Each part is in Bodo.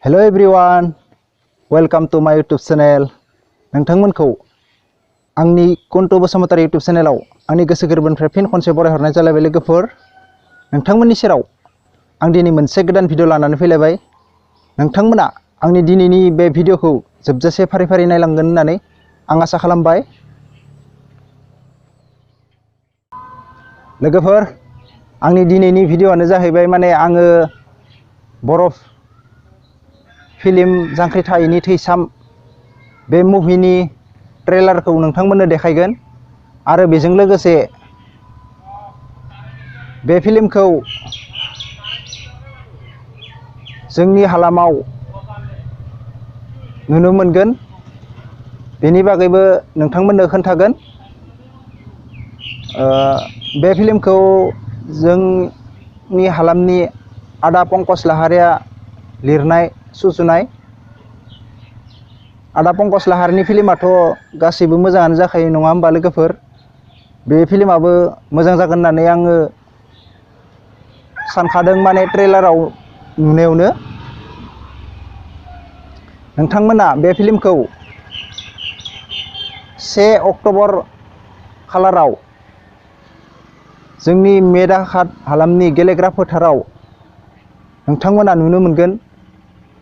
Hello everyone, welcome to my YouTube channel. नोंथांमोनखौ आंनि कन्टु बसुमतारी YouTube चेनेलाव आंनि गोसो गोरबोनिफ्राय फिन खनसे बरायहरनाय जालायबाय लोगोफोर। नोंथांमोननि सेराव आं दिनै मोनसे गोदान भिडिअ लानानै फैलायबाय। नोंथांमोना आंनि दिनैनि बे भिडिअखौ जोबजासे फारि फारि नायलांगोन होननानै आं आसा खालामबाय। लोगोफोर, आंनि दिनैनि भिडिअआनो जाहैबाय माने आङो बर' फिल्म जांख्रिथायनि थैसाम बे मुभिनि ट्रेलारखौ नोंथांमोननो देखायगोन आरो बेजों लोगोसे बे फिल्मखौ जोंनि हालामाव नुनो मोनगोन बेनि बागैबो नोंथांमोननो खोन्थागोन। बे फिल्मखौ जोंनि हालामनि आदा पंकज लाहारिया लिरनाय सुजुनाय। आदा पंकज लाहारिनि फिल्माथ' गासैबो मोजाङानो जाखायो नङा होमबा लोगोफोर। बे फिल्माबो मोजां जागोन होननानै आङो सानखादों माने ट्रेलाराव नुनायावनो। नोंथांमोना बे फिल्मखौ 1 अक्ट'बर खालाराव जोंनि मेदाखात हालामनि गेलेग्रा फोथाराव नोंथांमोना नुनो मोनगोन।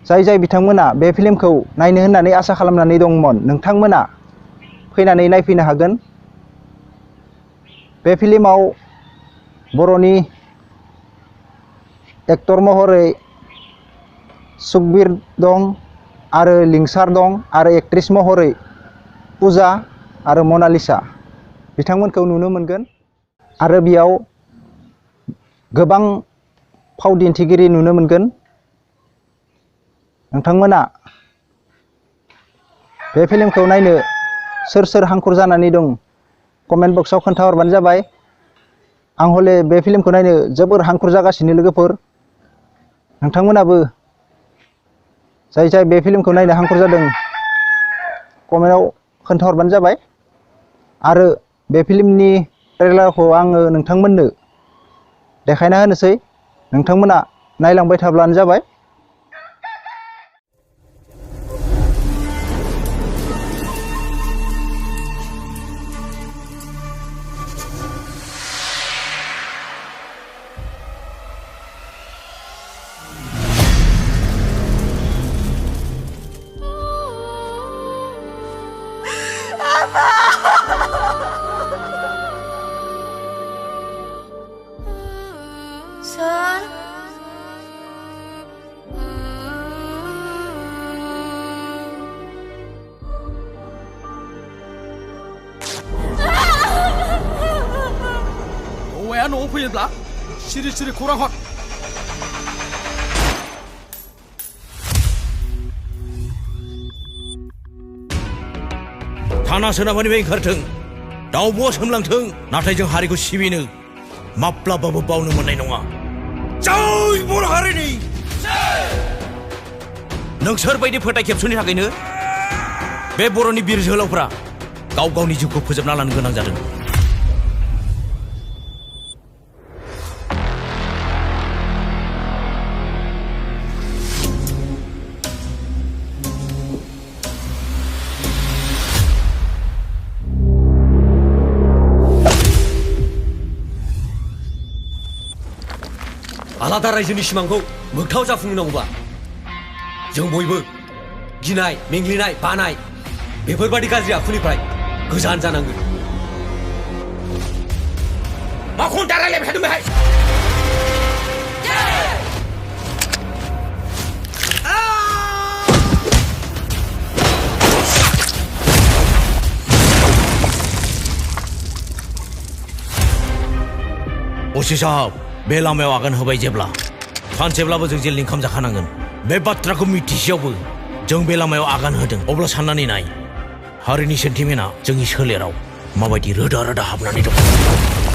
जाय बिथांमोना बे फिल्मखौ नायनो होननानै आसा खालामनानै दंमोन, नोंथांमोना फैनानै नायफैनो हागोन। बे फिल्माव बर'नि एक्टर महरै सुकबिर दं आरो लिंसार दं आरो एक्ट्रिस महरै पुजा आरो मनालिसा बिथांमोनखौ नुनो मोनगोन। आरो बेयाव गोबां फाव दिन्थिगिरि नुनो मोनगोन। नोंथांमोना बे फिल्मखौ नायनो सोर सोर हांखुर जानानै दं कमेन्ट बक्सआव खोन्थाहरबानो जाबाय। आं हले बे फिल्मखौ नायनो जोबोर हांखुर जागासिनो लोगोफोर। नोंथांमोनाबो जाय बे फिल्मखौ नायनो हांखुर जादों कमेन्टआव खोन्थाहरबानो जाबाय। आरो बे फिल्मनि ट्रेलारखौ आङो नोंथांमोननो देखायना होनोसै, नोंथांमोना नायलांबाय थाब्लानो जाबाय। Son. हौवाया न'आव फैयोब्ला सिरि सिरि खौरां हर। थाना सोनाबनिफ्राय ओंखारथों, दाउब'आ सोमलांथों, नाथाय जों हारिखौ सिबिनो माब्लाबाबो बावनो मोननाय नङा। जय बर' हारिनि! नोंसोर बायदि फोथाय खेबस'नि थाखायनो बे बर'नि बिर जोहोलावफ्रा गाव गावनि जिउखौ फोजोबना लानो गोनां जादों। आलादा रायजोनि सिमांखौ मोगथाव जाफुंनांगौबा जों बयबो गिनाय, मेंग्लिनाय, बानाय बेफोरबादि गाज्रि आखुनिफ्राय गोजान जानांगोन। मा खन्था रायलायबाय थादों बेहाय? असी साहब, बे लामायाव आगान होबाय जेब्ला सानसेब्लाबो जों जेलनि ओंखाम जाखानांगोन। बे बाथ्राखौ मिथिसेयावबो जों बे लामायाव आगान होदों। अब्ला साननानै नाय हारिनि सेन्टिमेन्टआ जोंनि सोलेराव माबायदि रोदा रोदा हाबनानै दं।